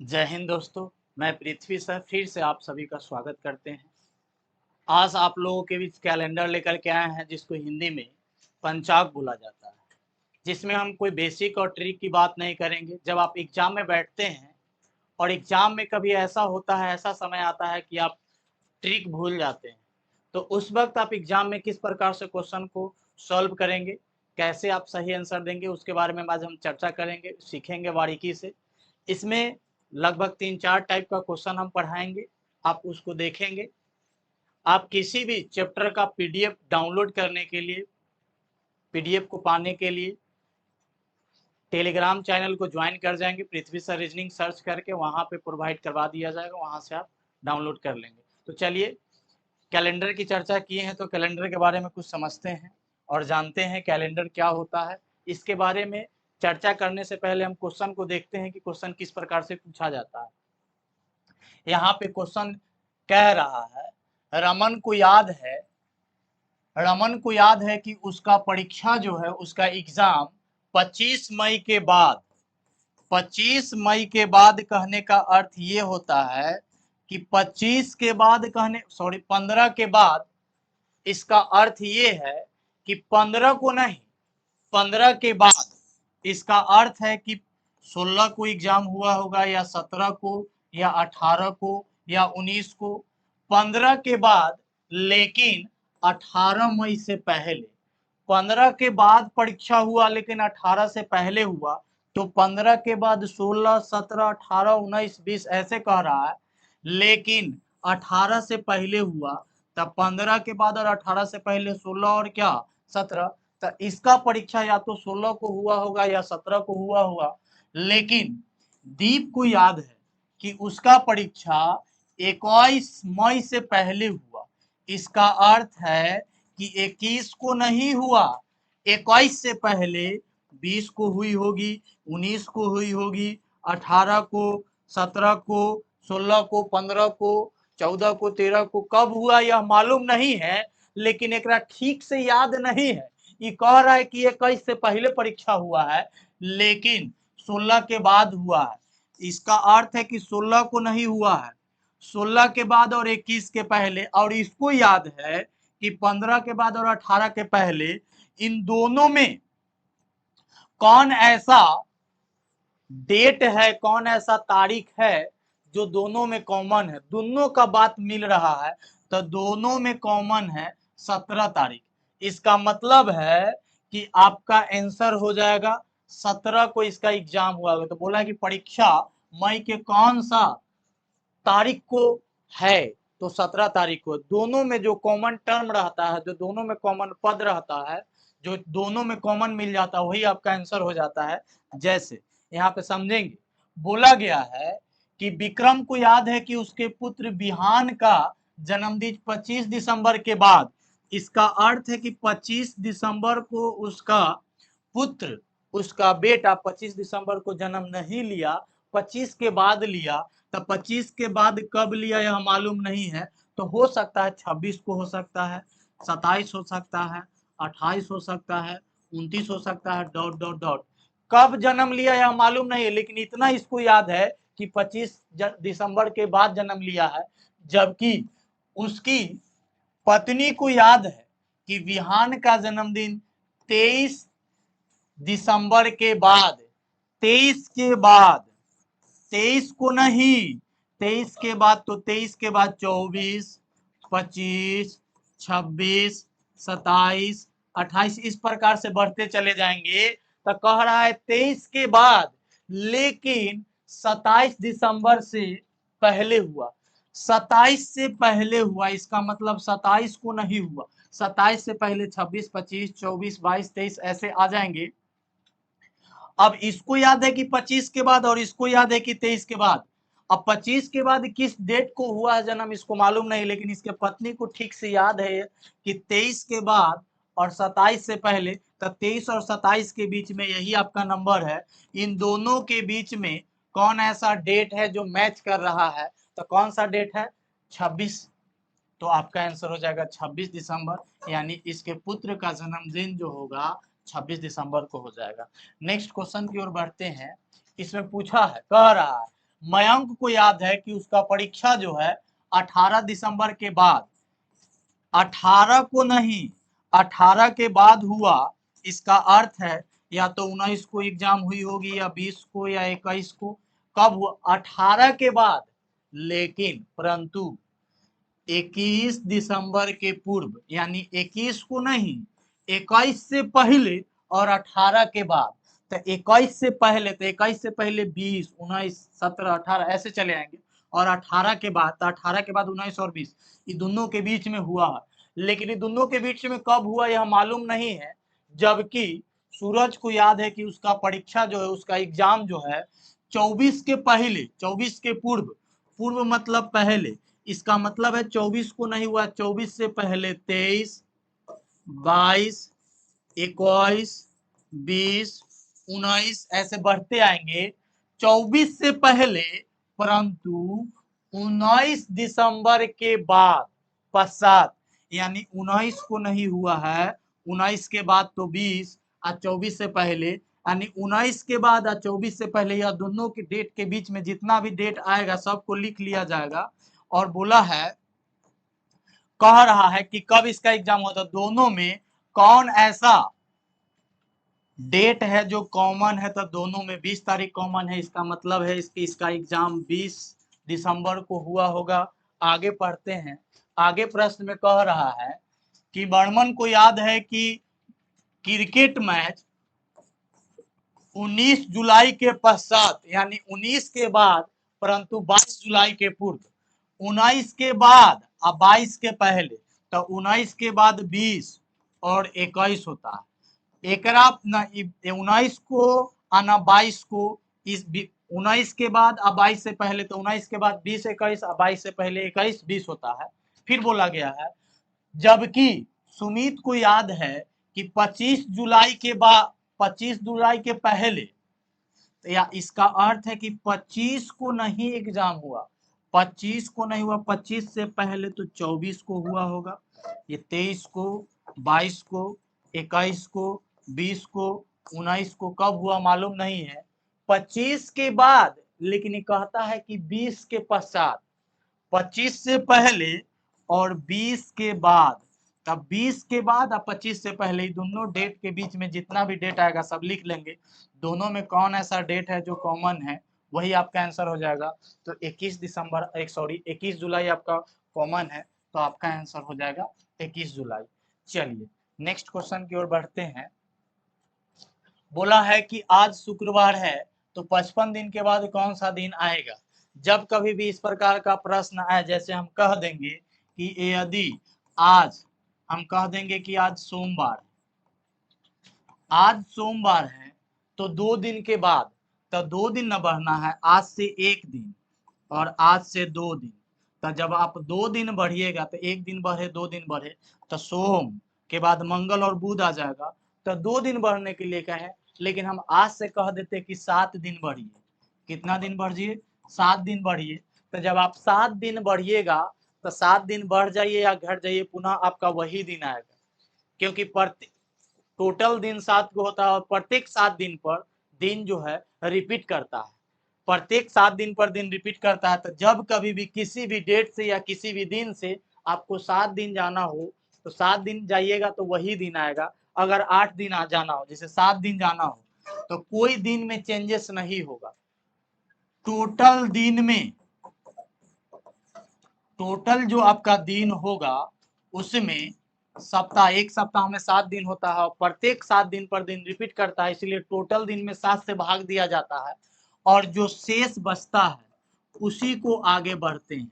जय हिंद दोस्तों। मैं पृथ्वी सर फिर से आप सभी का स्वागत करते हैं। आज आप लोगों के बीच कैलेंडर लेकर के आए हैं जिसको हिंदी में पंचांग बोला जाता है, जिसमें हम कोई बेसिक और ट्रिक की बात नहीं करेंगे। जब आप एग्जाम में बैठते हैं और एग्जाम में कभी ऐसा होता है, ऐसा समय आता है कि आप ट्रिक भूल जाते हैं, तो उस वक्त आप एग्जाम में किस प्रकार से क्वेश्चन को सॉल्व करेंगे, कैसे आप सही आंसर देंगे, उसके बारे में आज हम चर्चा करेंगे, सीखेंगे बारीकी से। इसमें लगभग 3-4 टाइप का क्वेश्चन हम पढ़ाएंगे, आप उसको देखेंगे। आप किसी भी चैप्टर का पीडीएफ डाउनलोड करने के लिए, पीडीएफ को पाने के लिए टेलीग्राम चैनल को ज्वाइन कर जाएंगे, पृथ्वी सर रीजनिंग सर्च करके वहां पे प्रोवाइड करवा दिया जाएगा, वहां से आप डाउनलोड कर लेंगे। तो चलिए, कैलेंडर की चर्चा किए हैं तो कैलेंडर के बारे में कुछ समझते हैं और जानते हैं कैलेंडर क्या होता है। इसके बारे में चर्चा करने से पहले हम क्वेश्चन को देखते हैं कि क्वेश्चन किस प्रकार से पूछा जाता है। यहाँ पे क्वेश्चन कह रहा है, रमन को याद है कि उसका परीक्षा जो है, उसका एग्जाम 25 मई के बाद 25 मई के बाद कहने का अर्थ ये होता है कि 25 के बाद 15 के बाद। इसका अर्थ ये है कि 15 को नहीं, 15 के बाद। इसका अर्थ है कि 16 को एग्जाम हुआ होगा या 17 को या 18 को या 19 को, 15 के बाद। लेकिन 18 मई से पहले, 15 के बाद परीक्षा हुआ लेकिन 18 से पहले हुआ, तो 15 के बाद 16, 17, 18, 19, 20 ऐसे कह रहा है। लेकिन 18 से पहले हुआ, तब 15 के बाद और 18 से पहले 16 और क्या 17, तो इसका परीक्षा या तो 16 को हुआ होगा या 17 को हुआ होगा। लेकिन दीप को याद है कि उसका परीक्षा 21 मई से पहले हुआ। इसका अर्थ है कि 21 को नहीं हुआ, 21 से पहले 20 को हुई होगी, 19 को हुई होगी, 18 को, 17 को, 16 को, 15 को, 14 को, 13 को। कब हुआ यह मालूम नहीं है, लेकिन एक ठीक से याद नहीं है। ये कह रहा है कि 21 से पहले परीक्षा हुआ है लेकिन 16 के बाद हुआ है। इसका अर्थ है कि 16 को नहीं हुआ है, 16 के बाद और 21 के पहले। और इसको याद है कि 15 के बाद और 18 के पहले, इन दोनों में कौन ऐसा डेट है, कौन ऐसा तारीख है जो दोनों में कॉमन है, दोनों का बात मिल रहा है। तो दोनों में कॉमन है 17 तारीख। इसका मतलब है कि आपका आंसर हो जाएगा 17 को इसका एग्जाम हुआ होगा। तो बोला कि परीक्षा मई के कौन सा तारीख को है, तो 17 तारीख को। दोनों में जो कॉमन टर्म रहता है, जो दोनों में कॉमन पद रहता है, जो दोनों में कॉमन मिल जाता है, वही आपका आंसर हो जाता है। जैसे यहाँ पे समझेंगे, बोला गया है कि विक्रम को याद है कि उसके पुत्र बिहान का जन्मदिन 25 दिसंबर के बाद। इसका अर्थ है कि 25 दिसंबर को उसका पुत्र, उसका बेटा 25 दिसंबर को जन्म नहीं लिया, 25 के बाद लिया। तब 25 के बाद कब लिया यह मालूम नहीं है, तो हो सकता है 26 को हो सकता है, 27 हो सकता है, 28 हो सकता है, 29 हो सकता है, डॉट डॉट डॉट। कब जन्म लिया यह मालूम नहीं है, लेकिन इतना इसको याद है कि 25 दिसंबर के बाद जन्म लिया है। जबकि उसकी पत्नी को याद है कि विहान का जन्मदिन 23 दिसंबर के बाद, 23 के बाद, 23 को नहीं, 23 के बाद, तो 23 के बाद 24, 25, 26, 27, 28 इस प्रकार से बढ़ते चले जाएंगे। तो कह रहा है 23 के बाद, लेकिन 27 दिसंबर से पहले हुआ, 27 से पहले हुआ। इसका मतलब 27 को नहीं हुआ, 27 से पहले 26, 25, 24, 22, 23 ऐसे आ जाएंगे। अब इसको याद है कि 25 के बाद और इसको याद है कि 23 के बाद। अब 25 के बाद किस डेट को हुआ है जन्म इसको मालूम नहीं, लेकिन इसके पत्नी को ठीक से याद है कि 23 के बाद और 27 से पहले। तो 23 और 27 के बीच में यही आपका नंबर है। इन दोनों के बीच में कौन ऐसा डेट है जो मैच कर रहा है, तो कौन सा डेट है, 26। तो आपका आंसर हो जाएगा 26 दिसंबर, यानी इसके पुत्र का जन्मदिन जो होगा 26 दिसंबर को हो जाएगा। नेक्स्ट क्वेश्चन की ओर बढ़ते हैं। इसमें पूछा है, कह रहा है मयंक को याद है कि उसका परीक्षा जो है 18 दिसंबर के बाद, 18 को नहीं 18 के बाद हुआ। इसका अर्थ है या तो 19 को एग्जाम हुई होगी या 20 को या 21 को। कब हुआ? 18 के बाद। लेकिन परंतु 21 दिसंबर के पूर्व, यानी 21 को नहीं, 21 से पहले और 18 के बाद। तो 21 से पहले, तो 21 से पहले 20, 19, 17, 18 ऐसे चले आएंगे, और 18 के बाद, तो 18 के बाद 19 और 20, ये दोनों के बीच में हुआ है। लेकिन ये दोनों के बीच में कब हुआ यह मालूम नहीं है। जबकि सूरज को याद है कि उसका परीक्षा जो है, उसका एग्जाम जो है 24 के पहले, 24 के पूर्व, पूर्व मतलब पहले, इसका मतलब है 24 को नहीं हुआ, 24 से पहले 23, 22, 21, 20, 19 ऐसे बढ़ते आएंगे 24 से पहले, परंतु 19 दिसंबर के बाद पश्चात, यानी 19 को नहीं हुआ है, 19 के बाद तो 20 और 24 से पहले, यानी 19 के बाद और 24 से पहले, या दोनों के डेट के बीच में जितना भी डेट आएगा सबको लिख लिया जाएगा। और बोला है, कह रहा है कि कब इसका एग्जाम होता, दोनों में कौन ऐसा डेट है जो कॉमन है। तो दोनों में 20 तारीख कॉमन है, इसका मतलब है इसका एग्जाम 20 दिसंबर को हुआ होगा। आगे पढ़ते हैं। आगे प्रश्न में कह रहा है कि बर्मन को याद है कि क्रिकेट मैच 19 जुलाई के पश्चात, यानी 19 के बाद परंतु 22 जुलाई के पूर्व, 19 के बाद और 22 के पहले, तो 19 के बाद 20 और 21 होता है। एकरा ना 19 को आना 22 को, इस 19 के बाद और 22 से पहले, तो 19 के बाद 20, 21 और 22 से पहले 21, 20 होता है। फिर बोला गया है, जबकि सुमित को याद है कि 25 जुलाई के बाद, 25 जुलाई के पहले, तो या इसका अर्थ है कि 25 को नहीं एग्जाम हुआ, 25 को नहीं हुआ, 25 से पहले तो 24 को हुआ होगा, ये 23 को, 22 को, 21 को, 20 को, 19 को कब हुआ मालूम नहीं है। 25 के बाद, लेकिन ये कहता है कि 20 के पश्चात, 25 से पहले और 20 के बाद। तब 20 के बाद और 25 से पहले, दोनों डेट के बीच में जितना भी डेट आएगा सब लिख लेंगे। दोनों में कौन ऐसा डेट है जो कॉमन है, वही आपका आंसर हो जाएगा। तो 21 दिसंबर, 21 जुलाई आपका कॉमन है, तो आपका आंसर हो जाएगा 21 जुलाई। चलिए नेक्स्ट क्वेश्चन की ओर बढ़ते हैं। बोला है कि आज शुक्रवार है, तो 55 दिन के बाद कौन सा दिन आएगा। जब कभी भी इस प्रकार का प्रश्न आए, जैसे हम कह देंगे कि यदि आज, हम कह देंगे कि आज सोमवार, आज सोमवार है, तो 2 दिन के बाद, तो 2 दिन न बढ़ना है, आज से 1 दिन और आज से 2 दिन। तो जब आप 2 दिन बढ़िएगा, तो 1 दिन बढ़े, 2 दिन बढ़े, तो सोम के बाद मंगल और बुध आ जाएगा, तो 2 दिन बढ़ने के लिए कहें, लेकिन हम आज से कह देते कि 7 दिन बढ़िए। कितना दिन बढ़िए? 7 दिन बढ़िए। तो जब आप 7 दिन बढ़िएगा, तो 7 दिन बढ़ जाइए या घट जाइए, पुनः आपका वही दिन आएगा, क्योंकि टोटल दिन 7 को होता है, और प्रत्येक 7 दिन पर दिन जो है रिपीट करता है, प्रत्येक 7 दिन पर दिन रिपीट करता है। तो जब कभी भी किसी भी डेट से या किसी भी दिन से आपको 7 दिन जाना हो, तो 7 दिन जाइएगा तो वही दिन आएगा। अगर 8 दिन जाना हो, जैसे 7 दिन जाना हो, तो कोई दिन में चेंजेस नहीं होगा। टोटल दिन में, टोटल जो आपका दिन होगा उसमें, सप्ताह, एक सप्ताह में 7 दिन होता है, प्रत्येक 7 दिन पर दिन रिपीट करता है, इसलिए टोटल दिन में 7 से भाग दिया जाता है, और जो शेष बचता है उसी को आगे बढ़ते हैं।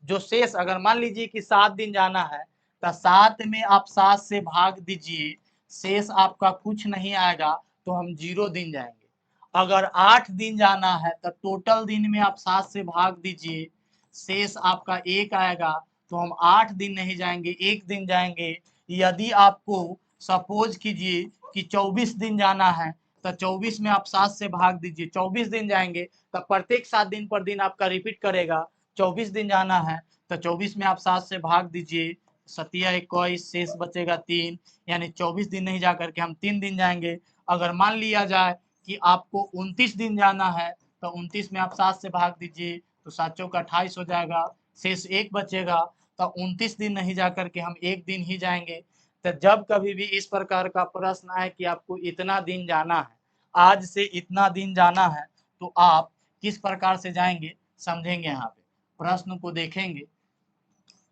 जो शेष, अगर मान लीजिए कि 7 दिन जाना है, तो 7 में आप 7 से भाग दीजिए, शेष आपका कुछ नहीं आएगा, तो हम 0 दिन जाएंगे। अगर 8 दिन जाना है, तो टोटल दिन में आप 7 से भाग दीजिए, शेष आपका 1 आएगा, तो हम 8 दिन नहीं जाएंगे, 1 दिन जाएंगे। यदि आपको सपोज कीजिए कि 24 दिन जाना है, तो 24 में आप 7 से भाग दीजिए, 24 दिन जाएंगे, तो प्रत्येक 7 दिन पर दिन आपका रिपीट करेगा। 24 दिन जाना है, तो 24 में आप 7 से भाग दीजिए, 7 21, शेष बचेगा 3, यानी 24 दिन नहीं जा करके हम 3 दिन जाएंगे। अगर मान लिया जाए कि आपको 29 दिन जाना है, तो 29 में आप 7 से भाग दीजिए तो 7 चौक 28 हो जाएगा, शेष 1 बचेगा। तो 29 दिन नहीं जा करके हम 1 दिन ही जाएंगे। तो जब कभी भी इस प्रकार का प्रश्न आए कि आपको इतना दिन जाना है, आज से इतना दिन जाना है, तो आप किस प्रकार से जाएंगे समझेंगे। यहाँ पे प्रश्न को देखेंगे,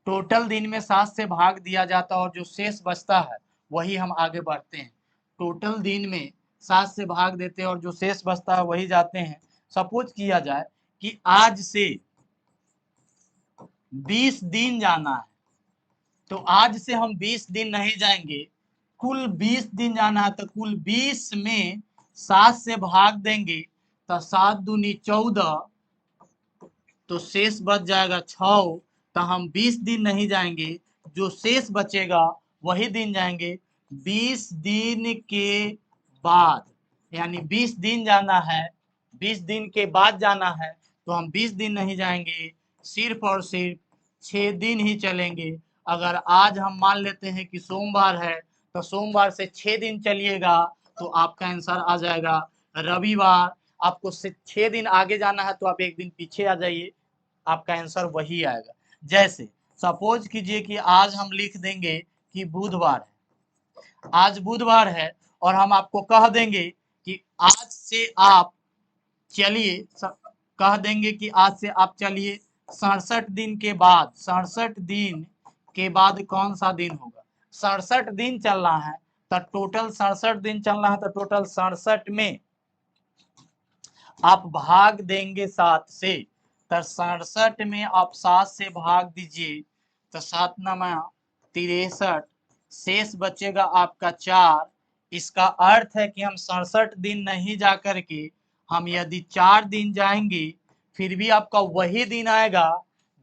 टोटल दिन में 7 से भाग दिया जाता है और जो शेष बचता है वही हम आगे बढ़ते हैं। टोटल दिन में 7 से भाग देते हैं और जो शेष बचता है वही जाते हैं। सपोज किया जाए कि आज से 20 दिन जाना है, तो आज से हम 20 दिन नहीं जाएंगे, कुल 20 दिन जाना है, तो कुल 20 में 7 से भाग देंगे तो 7 दूनी 14, तो शेष बच जाएगा 6। तो हम 20 दिन नहीं जाएंगे, जो शेष बचेगा वही दिन जाएंगे। 20 दिन के बाद, यानी 20 दिन जाना है, 20 दिन के बाद जाना है, तो हम 20 दिन नहीं जाएंगे, सिर्फ और सिर्फ 6 दिन ही चलेंगे। अगर आज हम मान लेते हैं कि सोमवार है, तो सोमवार से 6 दिन चलिएगा तो आपका आंसर आ जाएगा रविवार। आपको 6 दिन आगे जाना है तो आप 1 दिन पीछे आ जाइए, आपका आंसर वही आएगा। जैसे सपोज कीजिए कि आज हम लिख देंगे कि बुधवार है, आज बुधवार है, और हम आपको कह देंगे कि आज से आप चलिए, कह देंगे कि आज से आप चलिए 67 दिन के बाद, 67 दिन के बाद कौन सा दिन होगा। 67 दिन चलना है तो टोटल 67 दिन चलना है, तो टोटल 67 में आप भाग देंगे 7 से, तो 67 में आप 7 से भाग दीजिए तो 7 नमा 63, शेष बचेगा आपका 4। इसका अर्थ है कि हम 67 दिन नहीं जा करके हम यदि 4 दिन जाएंगे फिर भी आपका वही दिन आएगा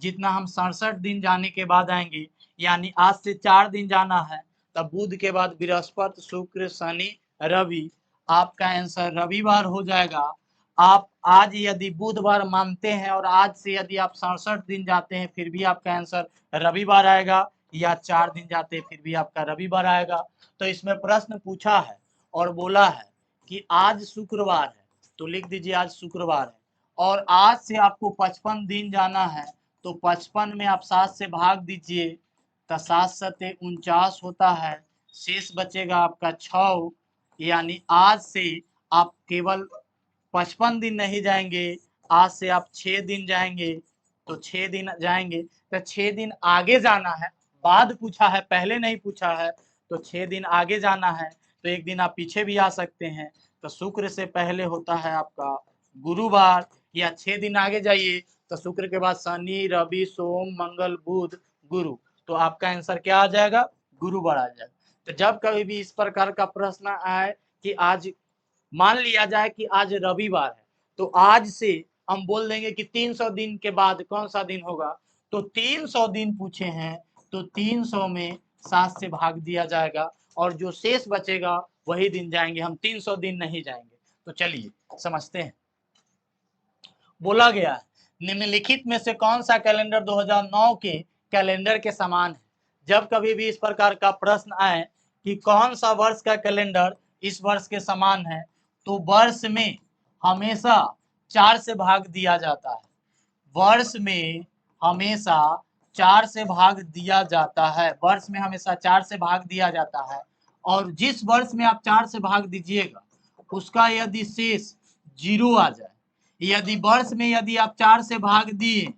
जितना हम 67 दिन जाने के बाद आएंगे। यानी आज से 4 दिन जाना है, तब बुध के बाद बृहस्पति, शुक्र, शनि, रवि, आपका आंसर रविवार हो जाएगा। आप आज यदि बुधवार मानते हैं और आज से यदि आप 67 दिन जाते हैं फिर भी आपका आंसर रविवार आएगा, या 4 दिन जाते हैं फिर भी आपका रविवार आएगा। तो इसमें प्रश्न पूछा है और बोला है कि आज शुक्रवार है, तो लिख दीजिए आज शुक्रवार है, और आज से आपको 55 दिन जाना है, तो 55 में आप 7 से भाग दीजिए तो 7 सते 49 होता है, शेष बचेगा आपका 6। यानी आज से आप केवल 55 दिन नहीं जाएंगे, आज से आप 6 दिन जाएंगे, तो 6 दिन जाएंगे, तो 6 दिन आगे जाना है। बाद पूछा है, पहले नहीं पूछा है, तो 6 दिन आगे जाना है, तो 1 दिन आप पीछे भी आ सकते हैं। तो शुक्र से पहले होता है आपका गुरुवार, या 6 दिन आगे जाइए तो शुक्र के बाद शनि, रवि, सोम, मंगल, बुध, गुरु, तो आपका आंसर क्या आ जाएगा, गुरुवार आ जाएगा। तो जब कभी भी इस प्रकार का प्रश्न आए कि आज मान लिया जाए कि आज रविवार है, तो आज से हम बोल देंगे कि 300 दिन के बाद कौन सा दिन होगा, तो 300 दिन पूछे हैं, तो 300 में 7 से भाग दिया जाएगा और जो शेष बचेगा वही दिन जाएंगे, हम 300 दिन नहीं जाएंगे। तो चलिए समझते हैं। बोला गया है निम्नलिखित में से कौन सा कैलेंडर 2009 के कैलेंडर के समान है। जब कभी भी इस प्रकार का प्रश्न आए कि कौन सा वर्ष का कैलेंडर इस वर्ष के समान है, तो वर्ष में हमेशा 4 से भाग दिया जाता है, वर्ष में हमेशा 4 से भाग दिया जाता है, वर्ष में हमेशा 4 से भाग दिया जाता है। और जिस वर्ष में आप 4 से भाग दीजिएगा उसका यदि शेष 0 आ जाए, यदि वर्ष में यदि आप 4 से भाग दिए,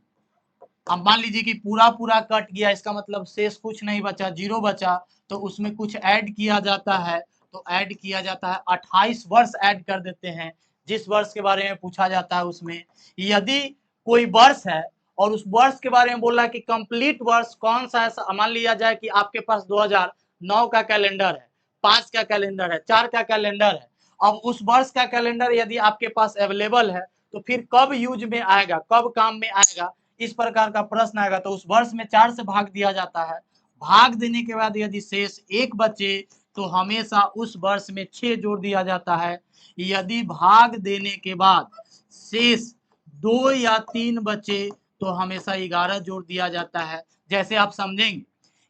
अब मान लीजिए कि पूरा पूरा कट गया, इसका मतलब शेष कुछ नहीं बचा, 0 बचा, तो उसमें कुछ ऐड किया जाता है, तो ऐड किया जाता है 28 वर्ष ऐड कर देते हैं जिस वर्ष के बारे में पूछा जाता है उसमें। यदि कोई वर्ष है और उस वर्ष के बारे में बोल रहा है कि कंप्लीट वर्ष कौन सा है, मान लिया जाए कि आपके पास 2009 का कैलेंडर है, 5 का कैलेंडर है, 4 का कैलेंडर है, अब उस वर्ष का कैलेंडर यदि आपके पास अवेलेबल है तो फिर कब यूज में आएगा, कब काम में आएगा, इस प्रकार का प्रश्न आएगा। तो उस वर्ष में 4 से भाग दिया जाता है, भाग देने के बाद यदि शेष 1 बचे तो हमेशा उस वर्ष में 6 जोड़ दिया जाता है, यदि भाग देने के बाद शेष 2 या 3 बचे तो हमेशा 11 जोड़ दिया जाता है। जैसे आप समझेंगे,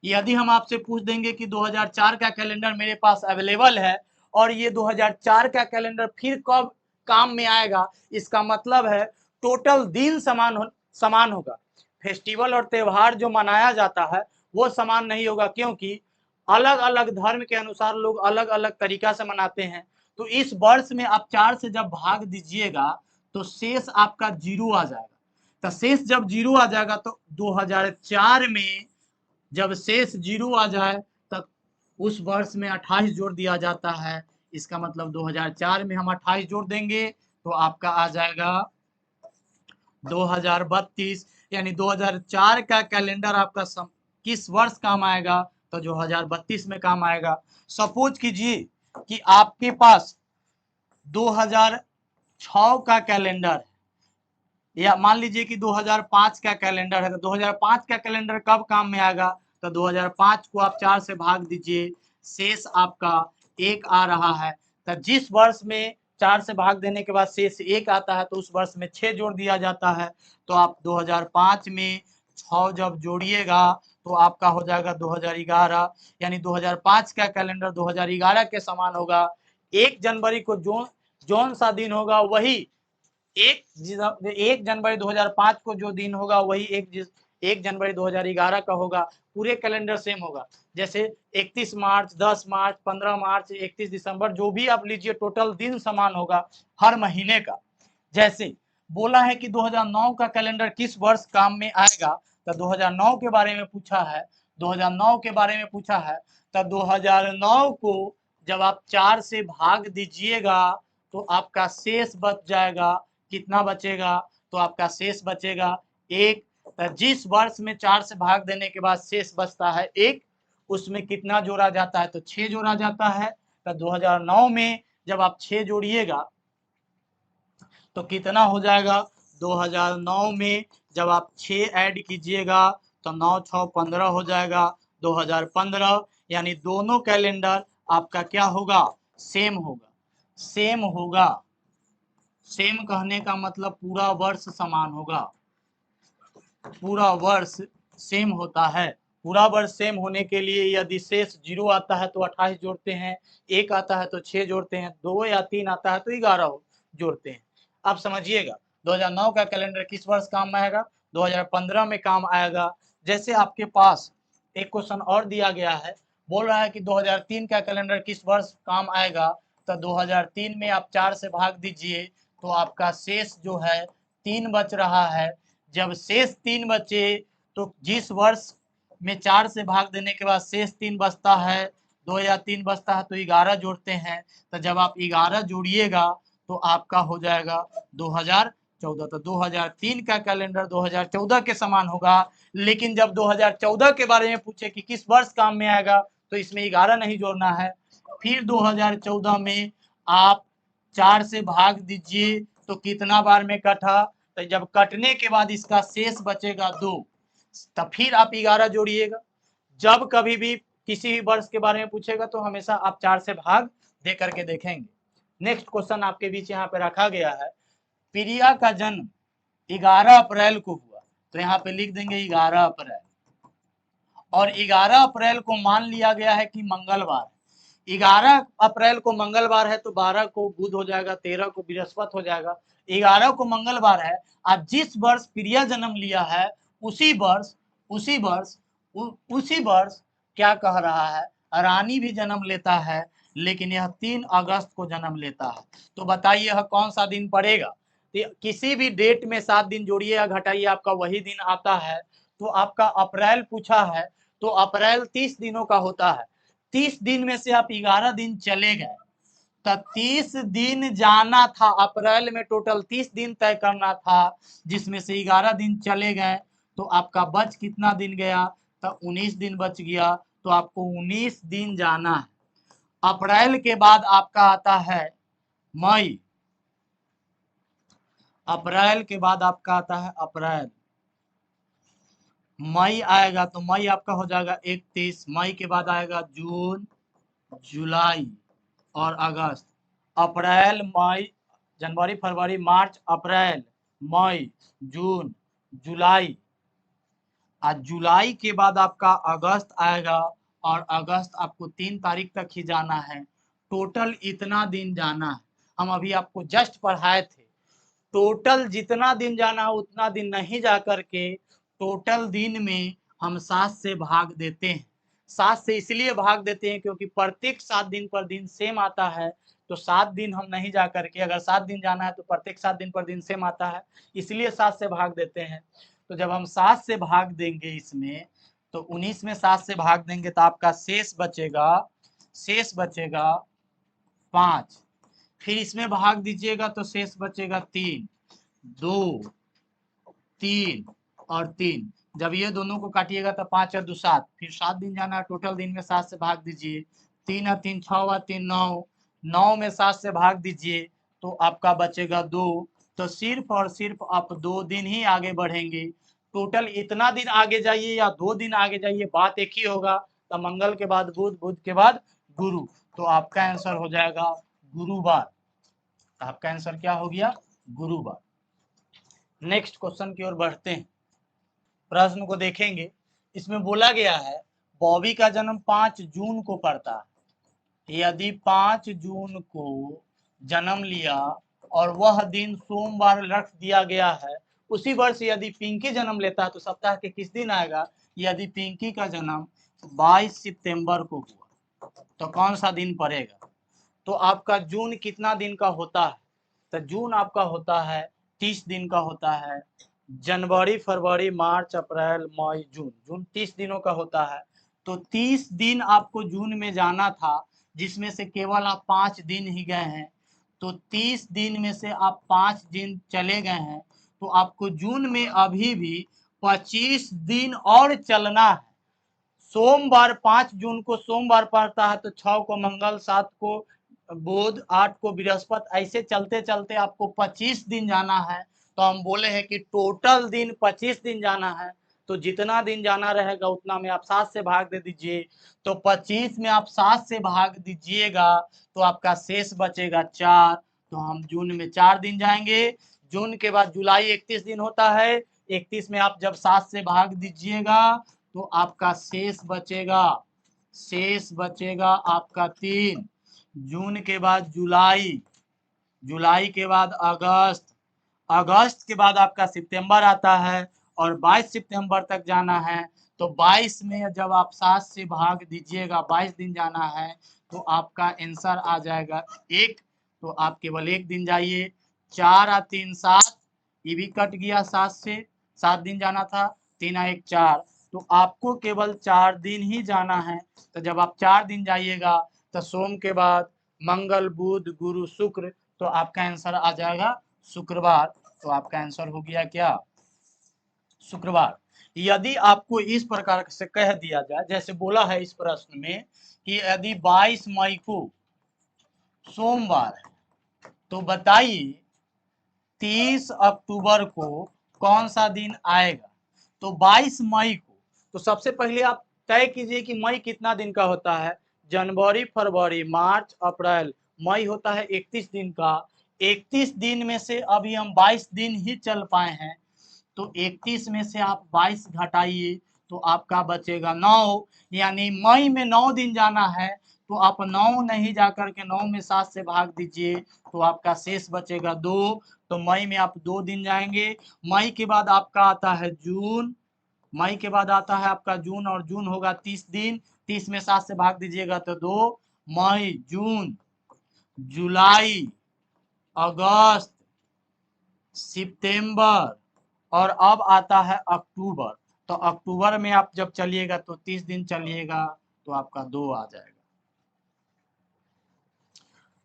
यदि हम आपसे पूछ देंगे कि 2004 का कैलेंडर मेरे पास अवेलेबल है और ये 2004 का कैलेंडर फिर कब काम में आएगा, इसका मतलब है टोटल दिन समान होगा। फेस्टिवल और त्योहार जो मनाया जाता है वो समान नहीं होगा, क्योंकि अलग अलग धर्म के अनुसार लोग अलग अलग तरीका से मनाते हैं। तो इस वर्ष में आप 4 से जब भाग दीजिएगा तो शेष आपका 0 आ जाएगा। तो शेष जब 0 आ जाएगा तो 2004 में जब शेष 0 आ जाए तब उस वर्ष में 28 जोड़ दिया जाता है। इसका मतलब 2004 में हम 28 जोड़ देंगे तो आपका आ जाएगा 2032, यानी 2004 का कैलेंडर आपका किस वर्ष काम आएगा, तो 2032 में काम आएगा। सपोज कीजिए कि आपके पास 2006 का कैलेंडर है, या मान लीजिए कि 2005 का कैलेंडर है, तो 2005 का कैलेंडर कब काम में आएगा, तो 2005 को आप 4 से भाग दीजिए, शेष आपका 1 आ रहा है। तो जिस वर्ष में 4 से भाग देने के बाद शेष 1 आता है तो उस वर्ष में 6 जोड़ दिया जाता है। तो आप 2005 में 6 जब जोड़िएगा तो आपका हो जाएगा 2011, यानी 2005 का कैलेंडर 2011 के समान होगा। 1 जनवरी को जौन सा दिन होगा वही 1 जनवरी 2005 को जो दिन होगा वही 1 जनवरी 2011 का होगा। पूरे कैलेंडर सेम होगा, जैसे 31 मार्च, 10 मार्च, 15 मार्च, 31 दिसंबर, जो भी आप लीजिए टोटल दिन समान होगा हर महीने का। जैसे बोला है कि 2009 का कैलेंडर किस वर्ष काम में आएगा, तो 2009 के बारे में पूछा है, 2009 के बारे में पूछा है। तो 2009 को जब आप 4 से भाग दीजिएगा तो आपका शेष बच जाएगा, कितना बचेगा, तो आपका शेष बचेगा 1। जिस वर्ष में 4 से भाग देने के बाद शेष बचता है 1, उसमें कितना जोड़ा जाता है, तो 6 जोड़ा जाता है। तो 2009 में जब आप 6 जोड़िएगा तो कितना हो जाएगा, 2009 में जब आप 6 ऐड कीजिएगा तो 9 6 15 हो जाएगा 2015, यानी दोनों कैलेंडर आपका क्या होगा, सेम होगा। सेम होगा, सेम कहने का मतलब पूरा वर्ष समान होगा, पूरा वर्ष सेम होता है। पूरा वर्ष सेम होने के लिए यदि शेष 0 आता है तो 28 जोड़ते हैं, 1 आता है तो 6 जोड़ते हैं, 2 या 3 आता है तो 11 जोड़ते हैं। अब समझिएगा 2009 का कैलेंडर किस वर्ष काम में आएगा, 2015 में काम आएगा। जैसे आपके पास एक क्वेश्चन और दिया गया है, बोल रहा है कि 2003 का कैलेंडर किस वर्ष काम आएगा, तो 2003 में आप 4 से भाग दीजिए तो आपका शेष जो है 3 बच रहा है। जब शेष 3 बचे तो जिस वर्ष में 4 से भाग देने के बाद शेष 3 बचता है, 2 या 3 बचता है तो 11 जोड़ते हैं। तो जब आप 11 जोड़िएगा तो आपका हो जाएगा 2014। तो 2003 का कैलेंडर 2014 के समान होगा। लेकिन जब 2014 के बारे में पूछे कि किस वर्ष काम में आएगा तो इसमें 11 नहीं जोड़ना है। फिर 2014 में आप 4 से भाग दीजिए तो कितना बार में कटा, तो जब कटने के बाद इसका शेष बचेगा 2, तब फिर आप 11 जोड़िएगा। जब कभी भी किसी भी वर्ष के बारे में पूछेगा तो हमेशा आप 4 से भाग दे करके देखेंगे। नेक्स्ट क्वेश्चन आपके बीच यहाँ पे रखा गया है, प्रिया का जन्म 11 अप्रैल को हुआ, तो यहाँ पे लिख देंगे 11 अप्रैल, और 11 अप्रैल को मान लिया गया है कि मंगलवार। 11 अप्रैल को मंगलवार है तो 12 को बुध हो जाएगा, 13 को बृहस्पति हो जाएगा, 11 को मंगलवार है। अब जिस वर्ष प्रिया जन्म लिया है उसी वर्ष क्या कह रहा है, रानी भी जन्म लेता है, लेकिन यह 3 अगस्त को जन्म लेता है। तो बताइए यह कौन सा दिन पड़ेगा। तो किसी भी डेट में 7 दिन जोड़िए या घटाइए आपका वही दिन आता है। तो आपका अप्रैल पूछा है तो अप्रैल 30 दिनों का होता है। 30 दिन में से आप 11 दिन चले गए, तो 30 दिन जाना था, अप्रैल में टोटल 30 दिन तय करना था, जिसमें से 11 दिन चले गए, तो आपका बच कितना दिन गया, तो 19 दिन बच गया। तो आपको 19 दिन जाना है। अप्रैल के बाद आपका आता है मई, अप्रैल के बाद आपका आता है अप्रैल, मई आएगा तो मई आपका हो जाएगा 31, मई के बाद आएगा जून, जुलाई और अगस्त। अप्रैल, मई, जनवरी, फरवरी, मार्च, अप्रैल, मई, जून, जुलाई, और जुलाई के बाद आपका अगस्त आएगा, और अगस्त आपको 3 तारीख तक ही जाना है। टोटल इतना दिन जाना है। हम अभी आपको जस्ट पढ़ाए थे। टोटल जितना दिन जाना है उतना दिन नहीं जा करके टोटल दिन में हम 7 से भाग देते हैं। 7 से इसलिए भाग देते हैं क्योंकि प्रत्येक 7 दिन पर दिन सेम आता है, तो 7 दिन हम नहीं जा करके, अगर 7 दिन जाना है तो प्रत्येक 7 दिन पर दिन सेम आता है, इसलिए 7 से भाग देते हैं। तो जब हम 7 से भाग देंगे इसमें, तो 19 में 7 से भाग देंगे तो आपका शेष बचेगा 5। फिर इसमें भाग दीजिएगा तो शेष बचेगा 3, 2, 3 और 3। जब ये दोनों को काटिएगा तो 5 और 2 7, फिर 7 दिन जाना है, टोटल दिन में 7 से भाग दीजिए। 3 और 3 6 और 3 9, 9 में 7 से भाग दीजिए तो आपका बचेगा 2। तो सिर्फ और सिर्फ आप 2 दिन ही आगे बढ़ेंगे। टोटल इतना दिन आगे जाइए या 2 दिन आगे जाइए, बात एक ही होगा। तो मंगल के बाद बुध, बुध के बाद गुरु, तो आपका आंसर हो जाएगा गुरुवार। आपका आंसर क्या हो गया? गुरुवार। नेक्स्ट क्वेश्चन की ओर बढ़ते हैं, प्रश्न को देखेंगे। इसमें बोला गया है बॉबी का जन्म 5 जून को पड़ता है। यदि 5 जून को जन्म लिया और वह दिन सोमवार रख दिया गया है, उसी वर्ष यदि पिंकी जन्म लेता है तो सप्ताह के किस दिन आएगा? यदि पिंकी का जन्म 22 सितंबर को हुआ तो कौन सा दिन पड़ेगा? तो आपका जून कितना दिन का होता है? तो जून आपका होता है 30 दिन का होता है। जनवरी, फरवरी, मार्च, अप्रैल, मई, जून, जून 30 दिनों का होता है। तो 30 दिन आपको जून में जाना था, जिसमें से केवल आप 5 दिन ही गए हैं। तो 30 दिन में से आप 5 दिन चले गए हैं, तो आपको जून में अभी भी 25 दिन और चलना है। सोमवार 5 जून को सोमवार पड़ता है, तो 6 को मंगल, 7 को बुध, 8 को बृहस्पति, ऐसे चलते चलते आपको 25 दिन जाना है। तो हम बोले हैं कि टोटल दिन 25 दिन जाना है, तो जितना दिन जाना रहेगा उतना में आप 7 से भाग दे दीजिए। तो 25 में आप 7 से भाग दीजिएगा तो आपका शेष बचेगा 4। तो हम जून में 4 दिन जाएंगे। जून के बाद जुलाई 31 दिन होता है। 31 में आप जब 7 से भाग दीजिएगा तो आपका शेष बचेगा आपका 3। जून के बाद जुलाई, जुलाई के बाद अगस्त, अगस्त के बाद आपका सितंबर आता है और 22 सितंबर तक जाना है। तो 22 में जब आप 7 से भाग दीजिएगा, 22 दिन जाना है, तो आपका आंसर आ जाएगा 1। तो आप केवल 1 दिन जाइए। 4 और 3 7, ये भी कट गया 7 से, 7 दिन जाना था। 3 और 1 4, तो आपको केवल 4 दिन ही जाना है। तो जब आप 4 दिन जाइएगा तो सोम के बाद मंगल, बुध, गुरु, शुक्र, तो आपका आंसर आ जाएगा शुक्रवार। तो आपका आंसर हो गया क्या? शुक्रवार। यदि आपको इस प्रकार से कह दिया जाए, जैसे बोला है इस प्रश्न में कि यदि 22 मई को सोमवार है, तो बताइए 30 अक्टूबर को कौन सा दिन आएगा? तो 22 मई को, तो सबसे पहले आप तय कीजिए कि मई कितना दिन का होता है। जनवरी, फरवरी, मार्च, अप्रैल, मई होता है 31 दिन का। 31 दिन में से अभी हम 22 दिन ही चल पाए हैं, तो 31 में से आप 22 घटाइए तो आपका बचेगा 9। यानी मई में 9 दिन जाना है, तो आप 9 नहीं जाकर के 9 में 7 से भाग दीजिए तो आपका शेष बचेगा 2। तो मई में आप 2 दिन जाएंगे। मई के बाद आपका आता है जून, मई के बाद आता है आपका जून, और जून होगा 30 दिन। 30 में 7 से भाग दीजिएगा तो 2। मई, जून, जुलाई, अगस्त, सितंबर और अब आता है अक्टूबर। तो अक्टूबर में आप जब चलिएगा तो 30 दिन चलिएगा तो आपका 2 आ जाएगा।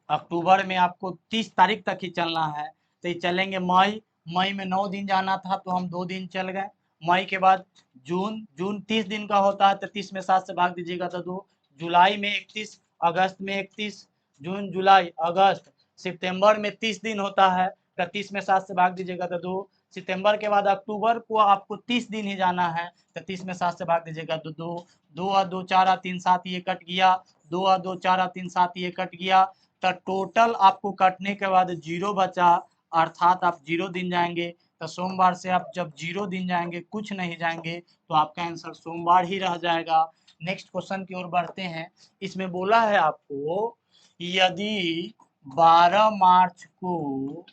अक्टूबर में आपको 30 तारीख तक ही चलना है, तो ये चलेंगे मई, मई में 9 दिन जाना था तो हम 2 दिन चल गए। मई के बाद जून, जून 30 दिन का होता है तो 30 में 7 से भाग दीजिएगा तो 2। जुलाई में 31, अगस्त में 31, जून, जुलाई, अगस्त, सितंबर में 30 दिन होता है तो 30 में 7 से भाग दीजिएगा तो 2। सितंबर के बाद अक्टूबर को आपको 30 दिन ही जाना है तो 30 में 7 से भाग दीजिएगा तो 2। 2 और 2 4 और 3 7, ये कट गया। 2 और 2 4 और 3 7, ये कट गया। तो टोटल आपको कटने के बाद 0 बचा, अर्थात आप 0 दिन जाएंगे। तो सोमवार से आप जब 0 दिन जाएंगे, कुछ नहीं जाएंगे, तो आपका आंसर सोमवार ही रह जाएगा। नेक्स्ट क्वेश्चन की ओर बढ़ते हैं। इसमें बोला है आपको यदि 12 मार्च को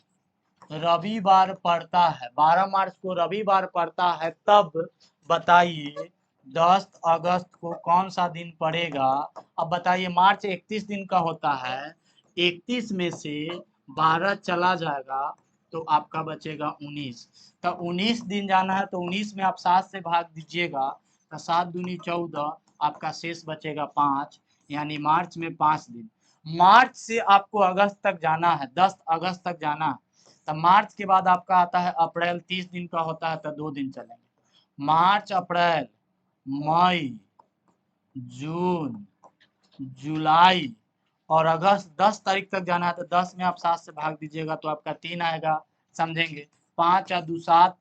रविवार पड़ता है, 12 मार्च को रविवार पड़ता है, तब बताइए 10 अगस्त को कौन सा दिन पड़ेगा। अब बताइए मार्च 31 दिन का होता है, 31 में से 12 चला जाएगा तो आपका बचेगा 19। तो 19 दिन जाना है, तो 19 में आप 7 से भाग दीजिएगा, तो 7 दूनी 14, आपका शेष बचेगा 5, यानी मार्च में 5 दिन। मार्च से आपको अगस्त तक जाना है, 10 अगस्त तक जाना है। तब मार्च के बाद आपका आता है अप्रैल, 30 दिन का होता है, तो 2 दिन चलेंगे। मार्च, अप्रैल, मई, जून, जुलाई और अगस्त, 10 तारीख तक जाना है, तो 10 में आप 7 से भाग दीजिएगा तो आपका 3 आएगा, समझेंगे। 5 या 2 7,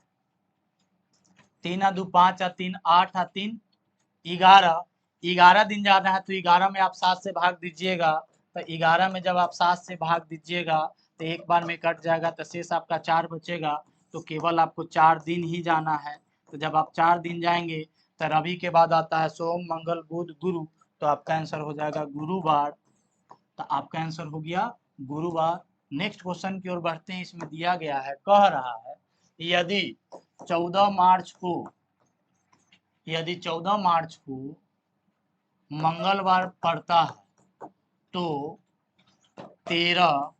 3 या 2 5 या 3 8 या 3 11, 11 दिन जाना है, तो 11 में आप 7 से भाग दीजिएगा, तो 11 में जब आप 7 से भाग दीजिएगा तो एक बार में कट जाएगा, तो शेष आपका 4 बचेगा। तो केवल आपको 4 दिन ही जाना है। तो जब आप 4 दिन जाएंगे तो रवि के बाद आता है सोम, मंगल, बुध, गुरु, तो आपका आंसर हो जाएगा गुरुवार। तो आपका आंसर हो गया गुरुवार। नेक्स्ट क्वेश्चन की ओर बढ़ते हैं। इसमें दिया गया है, कह रहा है यदि 14 मार्च को यदि 14 मार्च को मंगलवार पड़ता है तो 13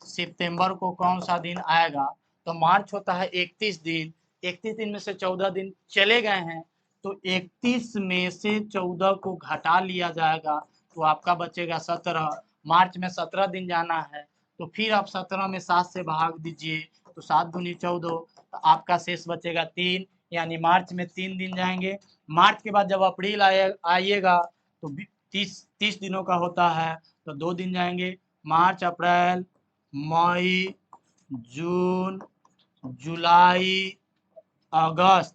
सितंबर को कौन सा दिन आएगा। तो मार्च होता है 31 दिन, 31 दिन में से 14 दिन चले गए हैं, तो 31 में से 14 को घटा लिया जाएगा, तो आपका बचेगा 17। मार्च में 17 दिन जाना है, तो फिर आप 17 में 7 से भाग दीजिए, तो 7 दूनी 14, तो आपका शेष बचेगा 3, यानी मार्च में 3 दिन जाएंगे। मार्च के बाद जब अप्रैल आइएगा तो 30 दिनों का होता है, तो 2 दिन जाएंगे। मार्च, अप्रैल, मई, जून, जुलाई, अगस्त,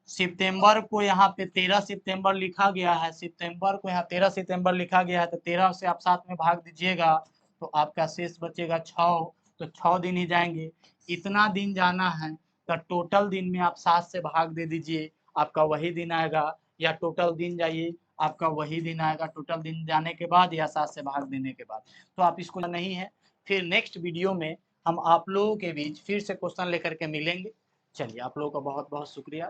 सितंबर को यहाँ पे 13 सितंबर लिखा गया है, सितंबर को यहाँ 13 सितंबर लिखा गया है, तो 13 से आप 7 में भाग दीजिएगा तो आपका शेष बचेगा 6, तो 6 दिन ही जाएंगे। इतना दिन जाना है, तो टोटल दिन में आप 7 से भाग दे दीजिए, आपका वही दिन आएगा, या टोटल दिन जाइए, आपका वही दिन आएगा टोटल दिन जाने के बाद या 7 से भाग देने के बाद। तो आप इसको नहीं है, फिर नेक्स्ट वीडियो में हम आप लोगों के बीच फिर से क्वेश्चन लेकर के मिलेंगे। चलिए, आप लोगों का बहुत बहुत शुक्रिया।